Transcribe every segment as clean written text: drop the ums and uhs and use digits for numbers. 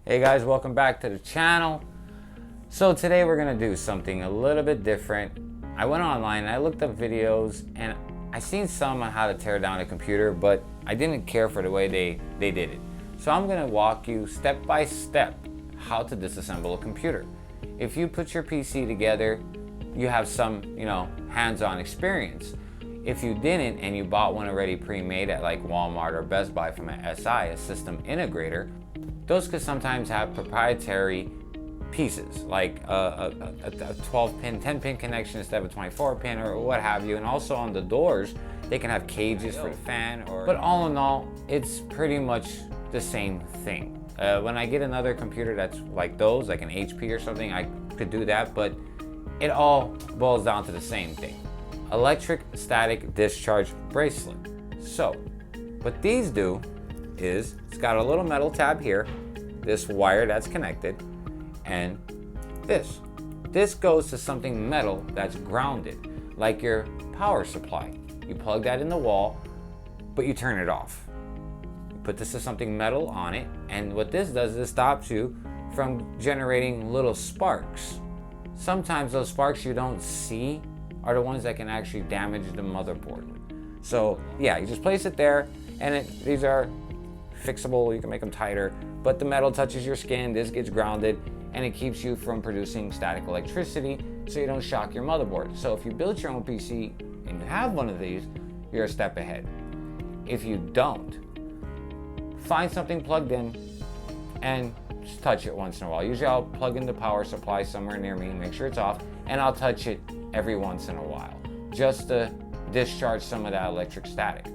Hey guys, welcome back to the channel. So today we're gonna do something a little bit different. I went online and I looked up videos and I seen some on how to tear down a computer, but I didn't care for the way they did it. So I'm gonna walk you step by step how to disassemble a computer. If you put your PC together, you have some, hands-on experience. If you didn't and you bought one already pre-made at like Walmart or Best Buy from an SI, a system integrator, those could sometimes have proprietary pieces, like a 12-pin, 10-pin connection instead of a 24-pin or what have you. And also on the doors, they can have cages for the fan. But all in all, it's pretty much the same thing. When I get another computer that's like those, like an HP or something, I could do that, but it all boils down to the same thing. Electric static discharge bracelet. So, what these do is, it's got a little metal tab here, this wire that's connected, and this. This goes to something metal that's grounded, like your power supply. You plug that in the wall, but you turn it off. You put this to something metal on it, and what this does is it stops you from generating little sparks. Sometimes those sparks you don't see are the ones that can actually damage the motherboard. So yeah, you just place it there, and these are fixable, you can make them tighter, but the metal touches your skin, this gets grounded, and it keeps you from producing static electricity so you don't shock your motherboard. So if you build your own PC and you have one of these, you're a step ahead. If you don't, find something plugged in and just touch it once in a while. Usually I'll plug in the power supply somewhere near me, make sure it's off, and I'll touch it every once in a while, just to discharge some of that electric static.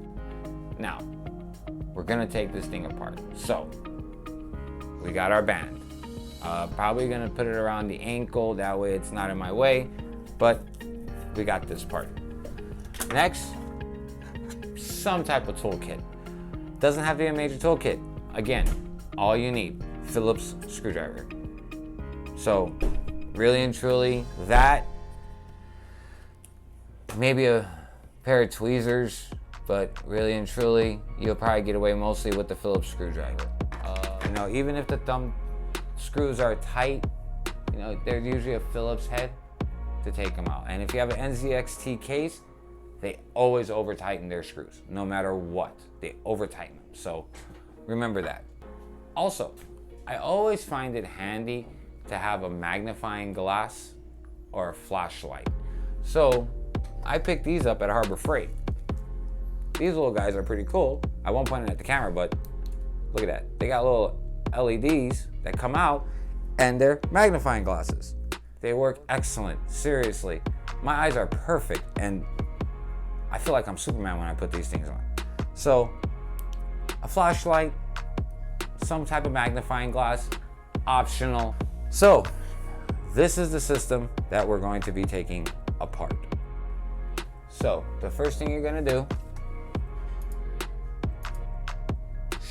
Now, we're gonna take this thing apart. So, we got our band. Probably gonna put it around the ankle, that way it's not in my way, but we got this part. Next, some type of toolkit. Doesn't have to be a major toolkit. Again, all you need, Phillips screwdriver. So, really and truly, that, maybe a pair of tweezers, but really and truly, you'll probably get away mostly with the Phillips screwdriver. Even if the thumb screws are tight, there's usually a Phillips head to take them out. And if you have an NZXT case, they always over tighten their screws, no matter what. They over tighten them, so remember that. Also, I always find it handy to have a magnifying glass or a flashlight. So I picked these up at Harbor Freight. These little guys are pretty cool. I won't point it at the camera, but look at that. They got little LEDs that come out and they're magnifying glasses. They work excellent, seriously. My eyes are perfect and I feel like I'm Superman when I put these things on. So, a flashlight, some type of magnifying glass, optional. So, this is the system that we're going to be taking apart. So, the first thing you're gonna do,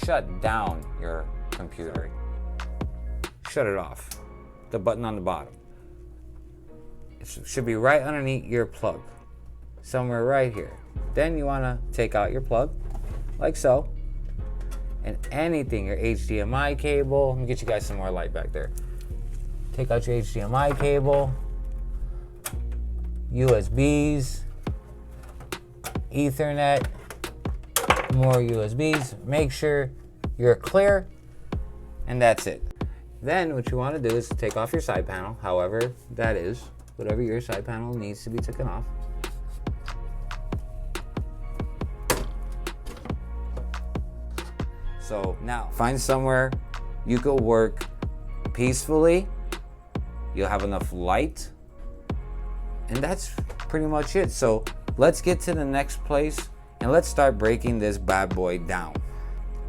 shut down your computer. Shut it off. The button on the bottom. It should be right underneath your plug. Somewhere right here. Then you wanna take out your plug, like so. And anything, your HDMI cable, let me get you guys some more light back there. Take out your HDMI cable, USBs, Ethernet, more USBs. Make sure you're clear, and that's it. Then what you want to do is take off your side panel, however that is, whatever your side panel needs to be taken off. So now find somewhere you could work peacefully. You'll have enough light, and that's pretty much it. So let's get to the next place and let's start breaking this bad boy down.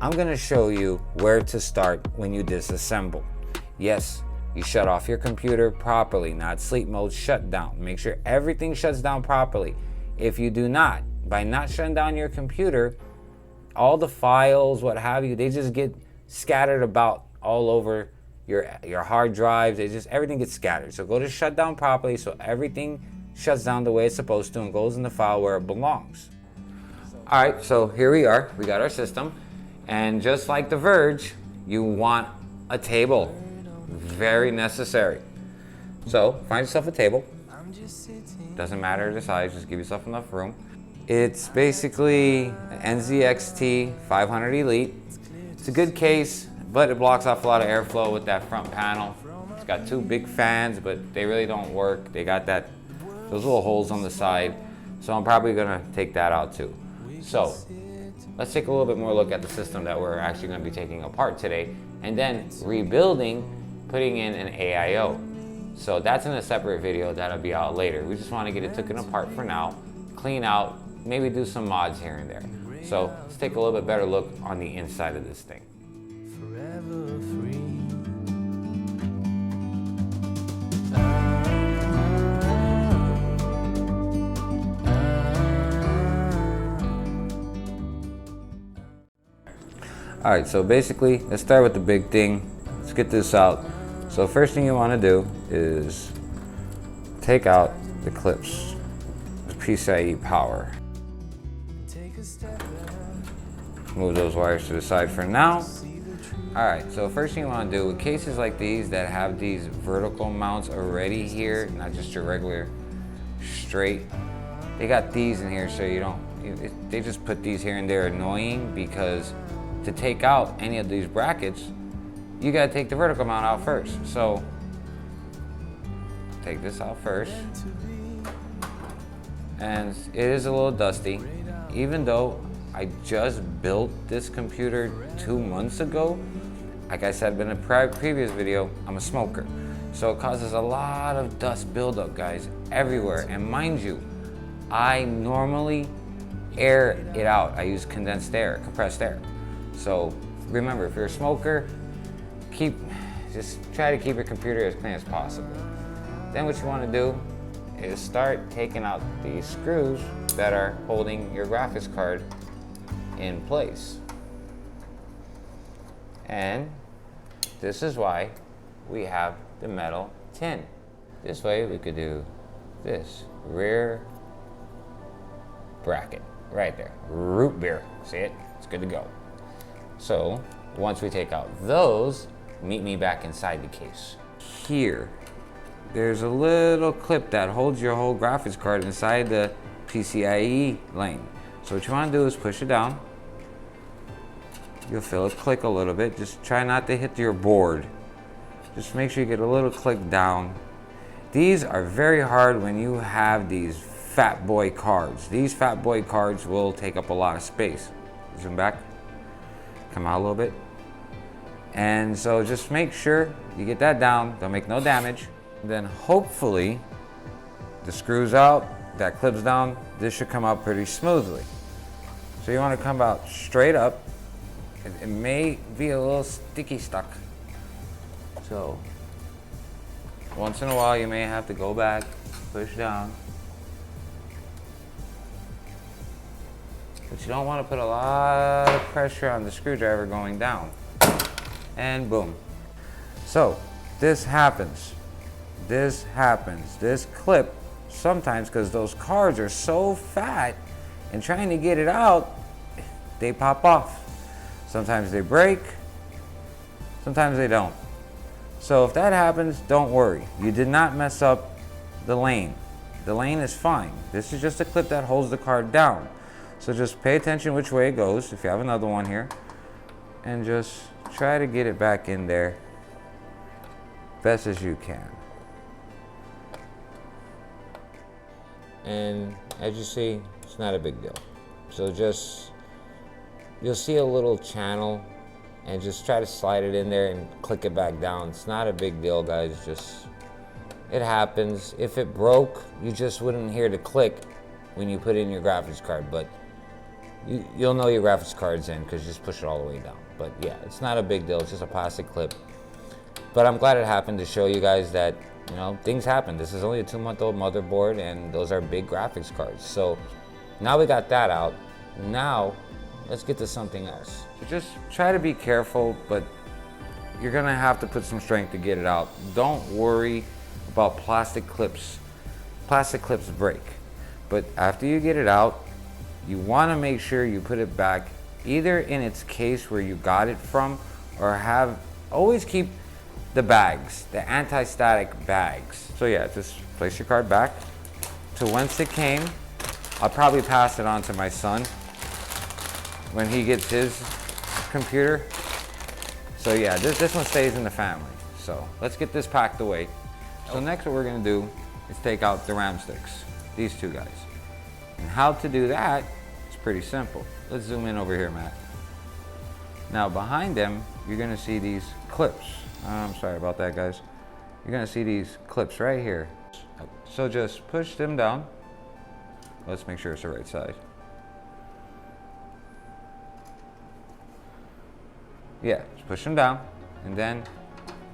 I'm gonna show you where to start when you disassemble. Yes, you shut off your computer properly, not sleep mode, shut down. Make sure everything shuts down properly. If you do not, by not shutting down your computer, all the files, what have you, they just get scattered about all over your hard drives. Everything gets scattered. So go to shut down properly so everything shuts down the way it's supposed to and goes in the file where it belongs. All right, so here we are. We got our system. And just like the Verge, you want a table. Very necessary. So find yourself a table. Doesn't matter the size, just give yourself enough room. It's basically an NZXT 500 Elite. It's a good case, but it blocks off a lot of airflow with that front panel. It's got two big fans, but they really don't work. They got those little holes on the side. So I'm probably gonna take that out too. So let's take a little bit more look at the system that we're actually gonna be taking apart today, and then rebuilding, putting in an AIO. So that's in a separate video that'll be out later. We just wanna get it taken apart for now, clean out, maybe do some mods here and there. So let's take a little bit better look on the inside of this thing. Forever free. All right, so basically, let's start with the big thing. Let's get this out. So first thing you want to do is take out the clips, the PCIe power. Move those wires to the side for now. All right, so first thing you want to do with cases like these that have these vertical mounts already here, not just your regular straight, they got these in here so you don't, they just put these here and they're annoying because to take out any of these brackets, you gotta take the vertical mount out first. So take this out first. And it is a little dusty, even though I just built this computer 2 months ago. Like I said in a previous video, I'm a smoker. So it causes a lot of dust buildup, guys, everywhere. And mind you, I normally air it out. I use condensed air, compressed air. So remember, if you're a smoker, just try to keep your computer as clean as possible. Then what you want to do is start taking out these screws that are holding your graphics card in place. And this is why we have the metal tin. This way we could do this rear bracket right there, root beer. See it? It's good to go. So once we take out those, meet me back inside the case. Here, there's a little clip that holds your whole graphics card inside the PCIe lane. So what you want to do is push it down. You'll feel it click a little bit. Just try not to hit your board. Just make sure you get a little click down. These are very hard when you have these fat boy cards. These fat boy cards will take up a lot of space. Zoom back. Come out a little bit. And so just make sure you get that down. Don't make no damage. Then hopefully the screws out, that clips down, this should come out pretty smoothly. So you want to come out straight up. It may be a little sticky stuck. So once in a while you may have to go back, push down. But you don't want to put a lot of pressure on the screwdriver going down. And boom. So this happens. This happens. This clip sometimes, because those cards are so fat and trying to get it out, they pop off. Sometimes they break. Sometimes they don't. So if that happens, don't worry. You did not mess up the lane. The lane is fine. This is just a clip that holds the card down. So just pay attention which way it goes, if you have another one here, and just try to get it back in there best as you can. And as you see, it's not a big deal. So just, you'll see a little channel and just try to slide it in there and click it back down. It's not a big deal, guys. Just, it happens. If it broke, you just wouldn't hear the click when you put in your graphics card, but you'll know your graphics card's in because you just push it all the way down. But yeah, it's not a big deal. It's just a plastic clip. But I'm glad it happened to show you guys that, you know, things happen. This is only a 2-month-old motherboard, and those are big graphics cards. So now we got that out. Now let's get to something else. So just try to be careful, but you're gonna have to put some strength to get it out. Don't worry about plastic clips. plastic clips break. But after you get it out, you want to make sure you put it back either in its case where you got it from, or always keep the bags, the anti-static bags. So yeah, just place your card back to whence it came. I'll probably pass it on to my son when he gets his computer. So yeah, this one stays in the family. So let's get this packed away. So next what we're gonna do is take out the RAM sticks, these two guys. And how to do that is pretty simple. Let's zoom in over here, Matt. Now behind them, you're gonna see these clips. I'm sorry about that, guys. You're gonna see these clips right here. So just push them down. Let's make sure it's the right side. Yeah, just push them down and then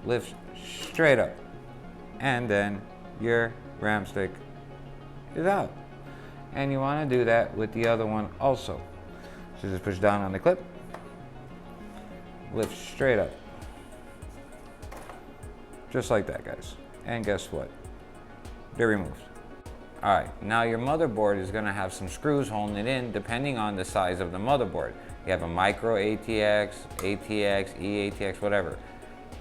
lift straight up. And then your RAM stick is out. And you want to do that with the other one also. So just push down on the clip, lift straight up. Just like that, guys. And guess what? They're removed. All right, now your motherboard is gonna have some screws holding it in depending on the size of the motherboard. You have a micro ATX, ATX, eATX, whatever.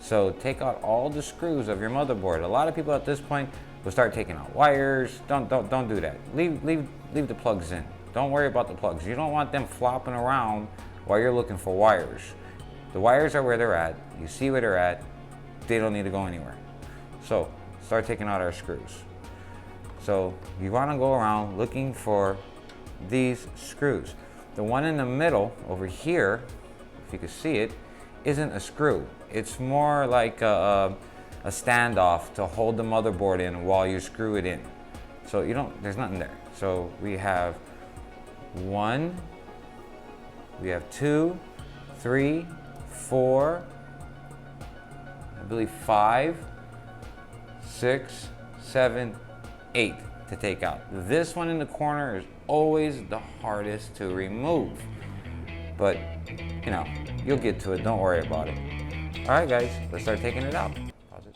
So take out all the screws of your motherboard. A lot of people at this point will start taking out wires. Don't do that. Leave the plugs in. Don't worry about the plugs. You don't want them flopping around while you're looking for wires. The wires are where they're at. You see where they're at. They don't need to go anywhere. So start taking out our screws. So you want to go around looking for these screws. The one in the middle over here, if you can see it, isn't a screw. It's more like a standoff to hold the motherboard in while you screw it in. So there's nothing there. So we have 1, we have 2, 3, 4, I believe 5, 6, 7, 8 to take out. This one in the corner is always the hardest to remove. But, you'll get to it, don't worry about it. All right, guys, let's start taking it out. Pause it.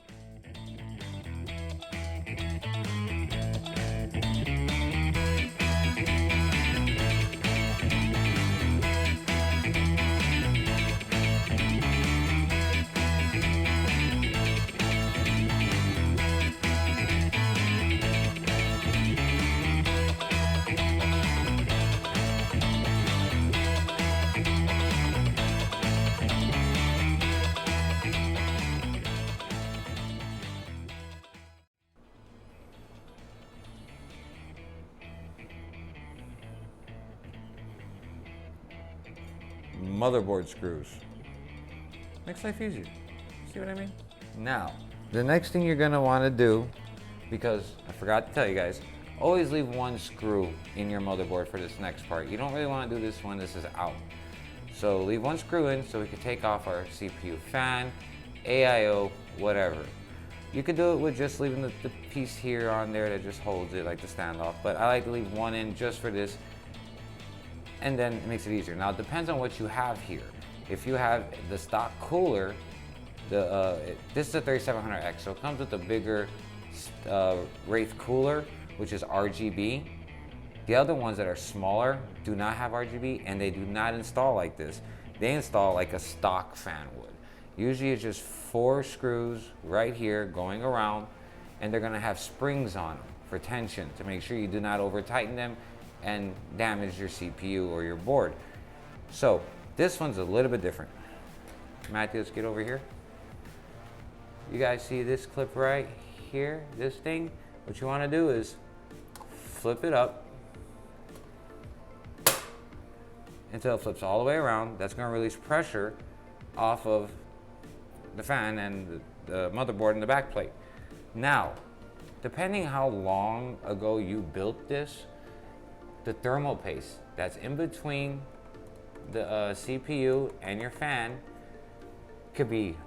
Motherboard screws. Makes life easier. See what I mean? Now, the next thing you're gonna wanna do, because I forgot to tell you guys, always leave one screw in your motherboard for this next part. You don't really wanna do this when this is out. So leave one screw in so we can take off our CPU fan, AIO, whatever. You could do it with just leaving the piece here on there that just holds it, like the standoff, but I like to leave one in just for this, and then it makes it easier. Now it depends on what you have here. If you have the stock cooler, this is a 3700X, so it comes with a bigger Wraith cooler, which is RGB. The other ones that are smaller do not have RGB, and they do not install like this. They install like a stock fan would. Usually it's just 4 screws right here going around, and they're gonna have springs on them for tension to make sure you do not over tighten them and damage your CPU or your board. So this one's a little bit different. Matthew, let's get over here. You guys see this clip right here, this thing? What you wanna do is flip it up until it flips all the way around. That's gonna release pressure off of the fan and the motherboard and the back plate. Now, depending how long ago you built this, the thermal paste that's in between the CPU and your fan could be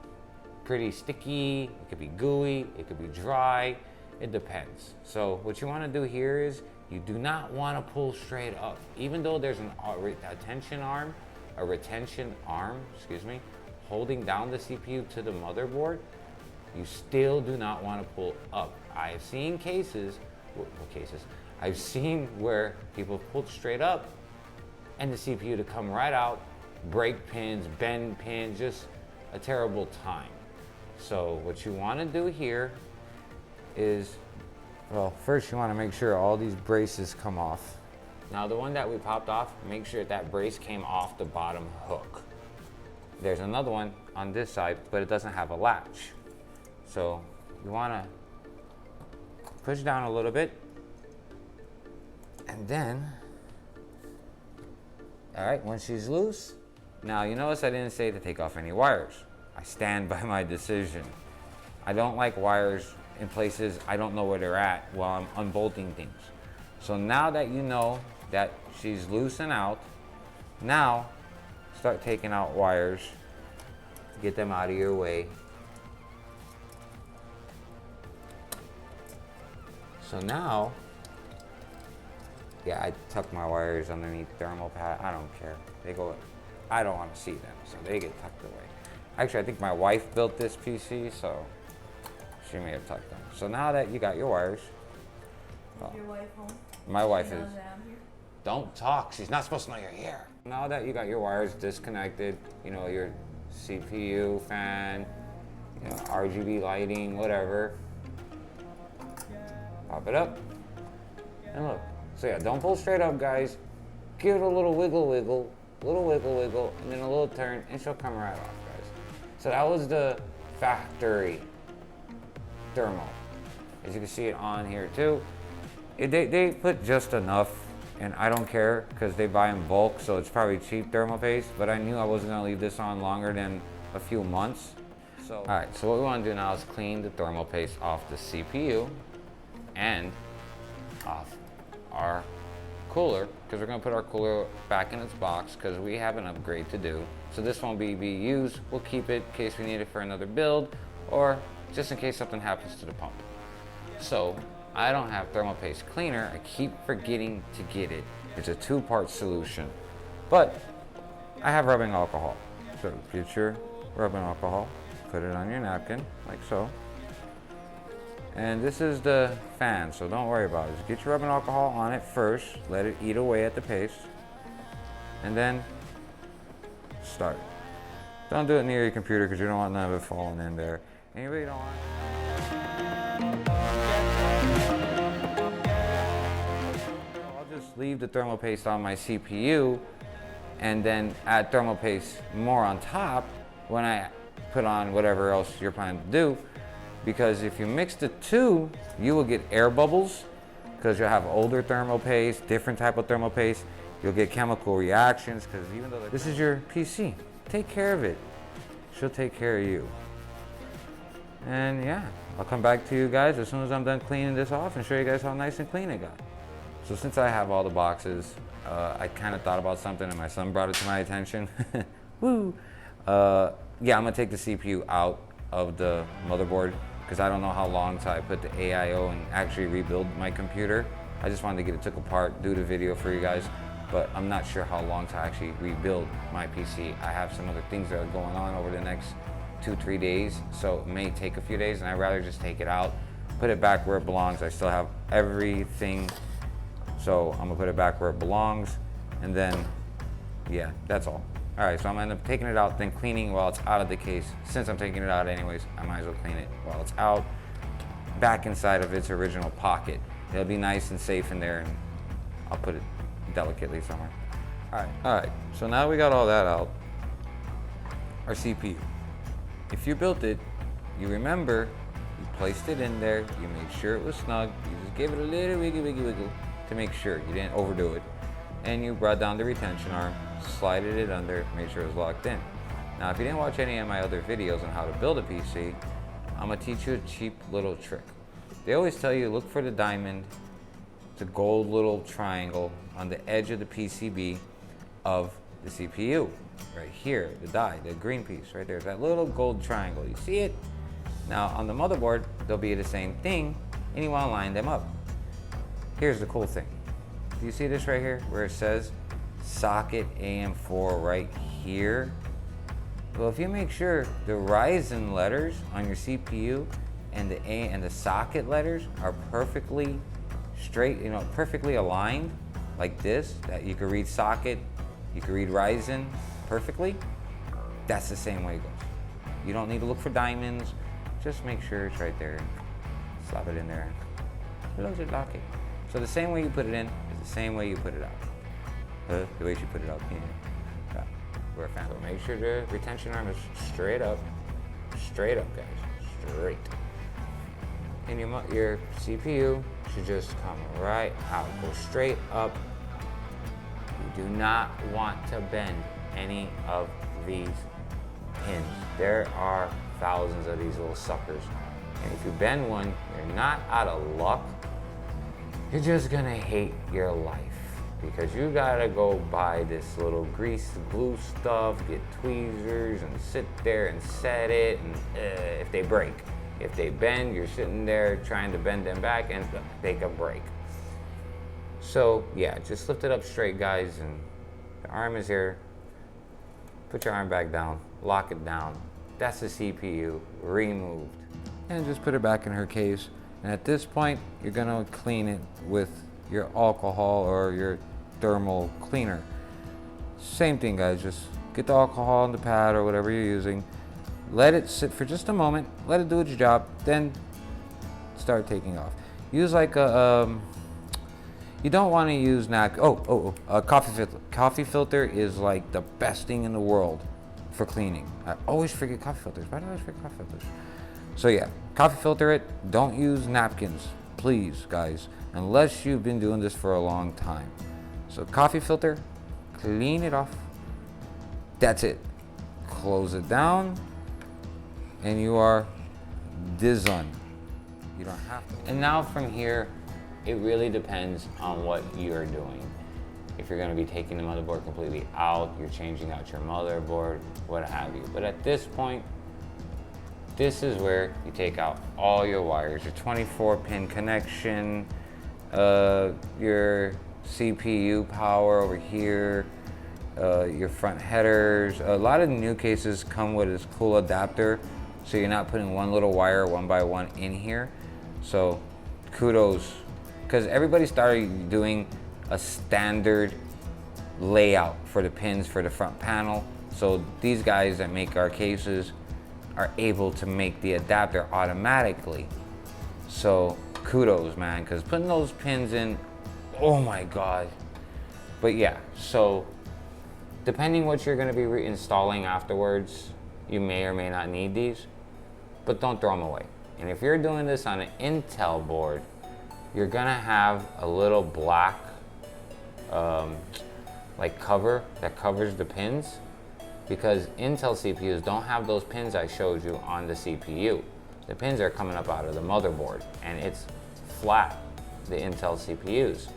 pretty sticky, it could be gooey, it could be dry, it depends. So what you want to do here is you do not want to pull straight up. Even though there's a retention arm, holding down the CPU to the motherboard, you still do not want to pull up. I have seen cases cases. I've seen where people pulled straight up and the CPU to come right out, break pins, bend pins, just a terrible time. So what you want to do here is, well, first you want to make sure all these braces come off. Now the one that we popped off, make sure that brace came off the bottom hook. There's another one on this side, but it doesn't have a latch. So you want to push down a little bit, and then, all right, when she's loose, now you notice I didn't say to take off any wires. I stand by my decision. I don't like wires in places I don't know where they're at while I'm unbolting things. So now that you know that she's loose and out, now start taking out wires, get them out of your way. So now, yeah, I tuck my wires underneath thermal pad. I don't care. They go, I don't want to see them, so they get tucked away. Actually, I think my wife built this PC, so she may have tucked them. So now that you got your wires. Is your wife home? My wife She knows is. that I'm here? Don't talk, she's not supposed to know you're here. Now that you got your wires disconnected, you know, your CPU, fan, you know, RGB lighting, whatever. Pop it up, and look. So yeah, don't pull straight up, guys. Give it a little wiggle, and then a little turn, and she'll come right off, guys. So that was the factory thermal. As you can see it on here too. They put just enough, and I don't care because they buy in bulk, so it's probably cheap thermal paste, but I knew I wasn't gonna leave this on longer than a few months. So, all right, so what we wanna do now is clean the thermal paste off the CPU and off our cooler, because we're going to put our cooler back in its box because we have an upgrade to do. So this won't be used. We'll keep it in case we need it for another build, or just in case something happens to the pump. So I don't have thermal paste cleaner. I keep forgetting to get it. It's a 2-part solution, but I have rubbing alcohol. So get your rubbing alcohol, put it on your napkin like so. And this is the fan, so don't worry about it. Just get your rubbing alcohol on it first, let it eat away at the paste, and then start. Don't do it near your computer because you don't want none of it falling in there. And you really don't want I'll just leave the thermal paste on my CPU and then add thermal paste more on top when I put on whatever else you're planning to do. Because if you mix the two, you will get air bubbles because you'll have older thermal paste, different type of thermal paste. You'll get chemical reactions because even though this is your PC, take care of it. She'll take care of you. And yeah, I'll come back to you guys as soon as I'm done cleaning this off and show you guys how nice and clean it got. So since I have all the boxes, I kind of thought about something and my son brought it to my attention. Woo! Yeah, I'm gonna take the CPU out of the motherboard because I don't know how long till I put the AIO and actually rebuild my computer. I just wanted to get it took apart, do the video for you guys, but I'm not sure how long to actually rebuild my PC. I have some other things that are going on over the next 2-3 days, so it may take a few days, and I'd rather just take it out, put it back where it belongs. I still have everything, so I'm gonna put it back where it belongs, and then, yeah, that's all. All right, so I'm gonna end up taking it out, then cleaning while it's out of the case. Since I'm taking it out anyways, I might as well clean it while it's out, back inside of its original pocket. It'll be nice and safe in there, and I'll put it delicately somewhere. All right, so now we got all that out. Our CPU. If you built it, you remember, you placed it in there, you made sure it was snug, you just gave it a little wiggle to make sure you didn't overdo it. And you brought down the retention arm, slided it under, made sure it was locked in. Now, if you didn't watch any of my other videos on how to build a PC, I'm gonna teach you a cheap little trick. They always tell you, look for the diamond, the gold little triangle on the edge of the PCB of the CPU. Right here, the die, the green piece, right there, that little gold triangle. You see it? Now, on the motherboard, they'll be the same thing, and you wanna line them up. Here's the cool thing. Do you see this right here where it says socket AM4 right here? Well, if you make sure the Ryzen letters on your CPU and the socket letters are perfectly straight, you know, perfectly aligned like this, that you can read socket, you can read Ryzen perfectly, that's the same way it goes. You don't need to look for diamonds, just make sure it's right there. Slap it in there, close it, lock it. So the same way you put it in is the same way you put it out. The way you put it out, yeah. We're a fan. So make sure the retention arm is straight up guys, straight. And your CPU should just come right out, go straight up. You do not want to bend any of these pins. There are thousands of these little suckers. And if you bend one, you're not out of luck. You're just gonna hate your life because you gotta go buy this little grease glue stuff, get tweezers and sit there and set it, and if they break. If they bend, you're sitting there trying to bend them back and they could break. So yeah, just lift it up straight, guys, and the arm is here. Put your arm back down, lock it down. That's the CPU removed. And just put it back in her case. And at this point, you're gonna clean it with your alcohol or your thermal cleaner. Same thing, guys, just get the alcohol in the pad or whatever you're using. Let it sit for just a moment, let it do its job, then start taking off. Use like a, you don't want to use a coffee filter. Coffee filter is like the best thing in the world for cleaning. I always forget coffee filters. Why do I always forget coffee filters? So yeah, coffee filter it. Don't use napkins, please, guys, unless you've been doing this for a long time. So coffee filter, clean it off. That's it. Close it down. And you are done. You don't have to. And now from here, it really depends on what you're doing. If you're gonna be taking the motherboard completely out, you're changing out your motherboard, what have you. But at this point, this is where you take out all your wires, your 24-pin connection, your CPU power over here, your front headers. A lot of new cases come with this cool adapter, so you're not putting one little wire one by one in here. So kudos, because everybody started doing a standard layout for the pins for the front panel. So these guys that make our cases are able to make the adapter automatically. So kudos, man, because putting those pins in, oh my God. But yeah, so depending what you're gonna be reinstalling afterwards, you may or may not need these, but don't throw them away. And if you're doing this on an Intel board, you're gonna have a little black like cover that covers the pins, because Intel CPUs don't have those pins I showed you on the CPU. The pins are coming up out of the motherboard and it's flat, the Intel CPUs.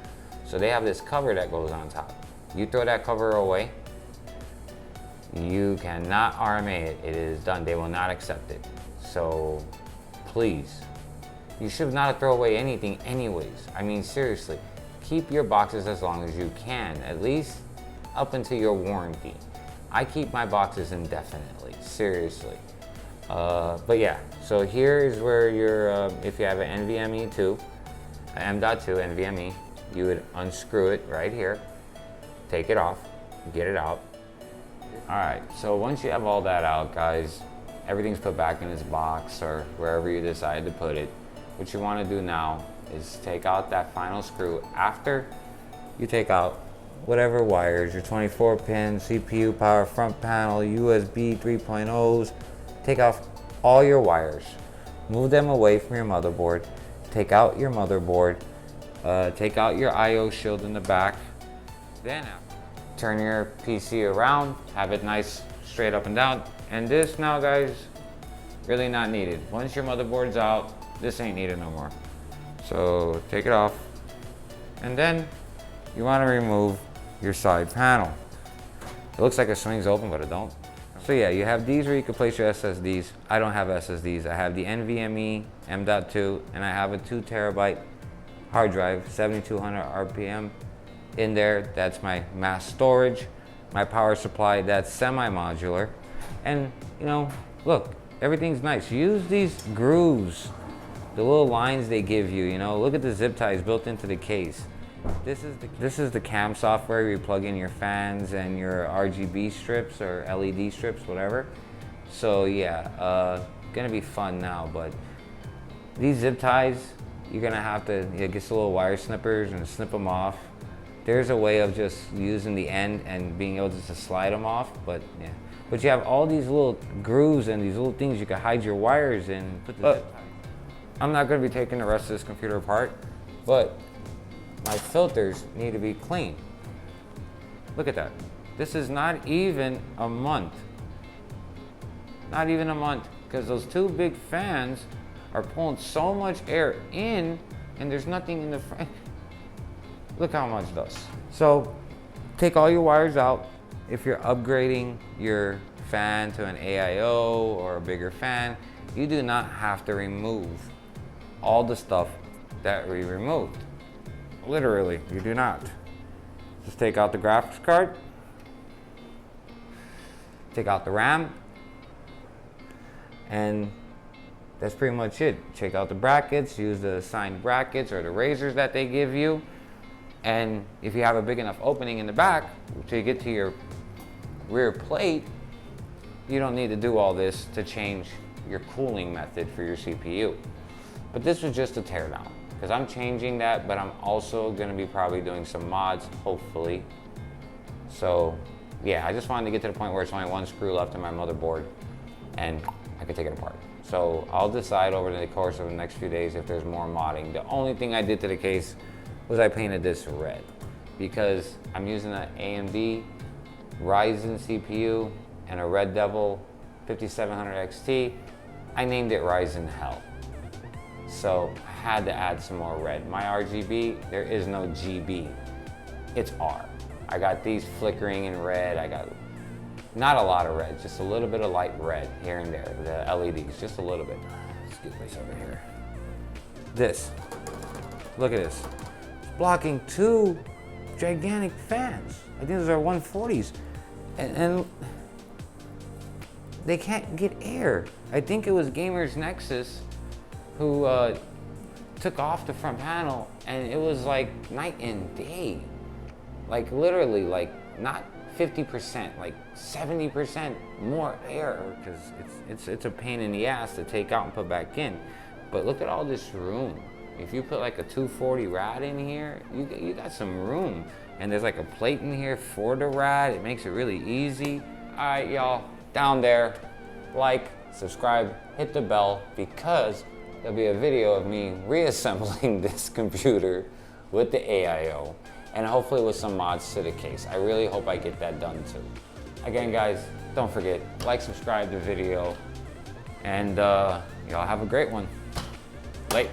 So they have this cover that goes on top. You throw that cover away, you cannot RMA it. It is done. They will not accept it. So please, you should not throw away anything anyways. I mean, seriously, keep your boxes as long as you can, at least up until your warranty. I keep my boxes indefinitely, seriously. But yeah, so here is where your, if you have an NVMe 2, M.2 NVMe, you would unscrew it right here, take it off, get it out. All right, so once you have all that out, guys, everything's put back in its box or wherever you decide to put it. What you want to do now is take out that final screw. After you take out whatever wires, your 24-pin, CPU power, front panel, USB 3.0s, take off all your wires. Move them away from your motherboard. Take out your motherboard. Take out your I/O shield in the back. Then turn your PC around, have it nice straight up and down. And this now, guys, really not needed. Once your motherboard's out, this ain't needed no more. So take it off. And then you want to remove your side panel. It looks like it swings open, but it don't. So yeah, you have these where you can place your SSDs. I don't have SSDs. I have the NVMe M.2, and I have a 2 terabyte hard drive, 7200 RPM in there. That's my mass storage. My power supply, that's semi-modular. And you know, look, everything's nice. Use these grooves the little lines they give you, you know, look at the zip ties built into the case. This is the CAM software where you plug in your fans and your RGB strips or LED strips, whatever. So yeah, gonna be fun now, but these zip ties, you're gonna have to get some little wire snippers and snip them off. There's a way of just using the end and being able to just slide them off, but yeah. But you have all these little grooves and these little things you can hide your wires in. I'm not gonna be taking the rest of this computer apart, but my filters need to be clean. Look at that. This is not even a month. Not even a month, because those two big fans are pulling so much air in and there's nothing in the front. Look how much dust. So take all your wires out. If you're upgrading your fan to an AIO or a bigger fan, you do not have to remove all the stuff that we removed. Literally, you do not. Just take out the graphics card, take out the RAM, and that's pretty much it. Check out the brackets, use the assigned brackets or the razors that they give you. And if you have a big enough opening in the back to get to your rear plate, you don't need to do all this to change your cooling method for your CPU. But this was just a teardown, because I'm changing that, but I'm also gonna be probably doing some mods, hopefully. So yeah, I just wanted to get to the point where it's only one screw left in my motherboard and I could take it apart. So I'll decide over the course of the next few days if there's more modding. The only thing I did to the case was I painted this red, because I'm using an AMD Ryzen CPU and a Red Devil 5700 XT. I named it Ryzen Hell. So I had to add some more red. My RGB, there is no GB, it's R. I got these flickering in red. I got not a lot of red, just a little bit of light red here and there. The LEDs, just a little bit. Let's get this over here. This, look at this. It's blocking two gigantic fans. I think those are 140s. And they can't get air. I think it was Gamers Nexus who took off the front panel, and it was like night and day. Like literally, like not 50%, like 70% more air, because it's a pain in the ass to take out and put back in. But look at all this room. If you put like a 240 rad in here, you got some room. And there's like a plate in here for the rad. It makes it really easy. All right, y'all, down there, like, subscribe, hit the bell, because there'll be a video of me reassembling this computer with the AIO, and hopefully with some mods to the case. I really hope I get that done too. Again, guys, don't forget, like, subscribe the video, and y'all have a great one. Late.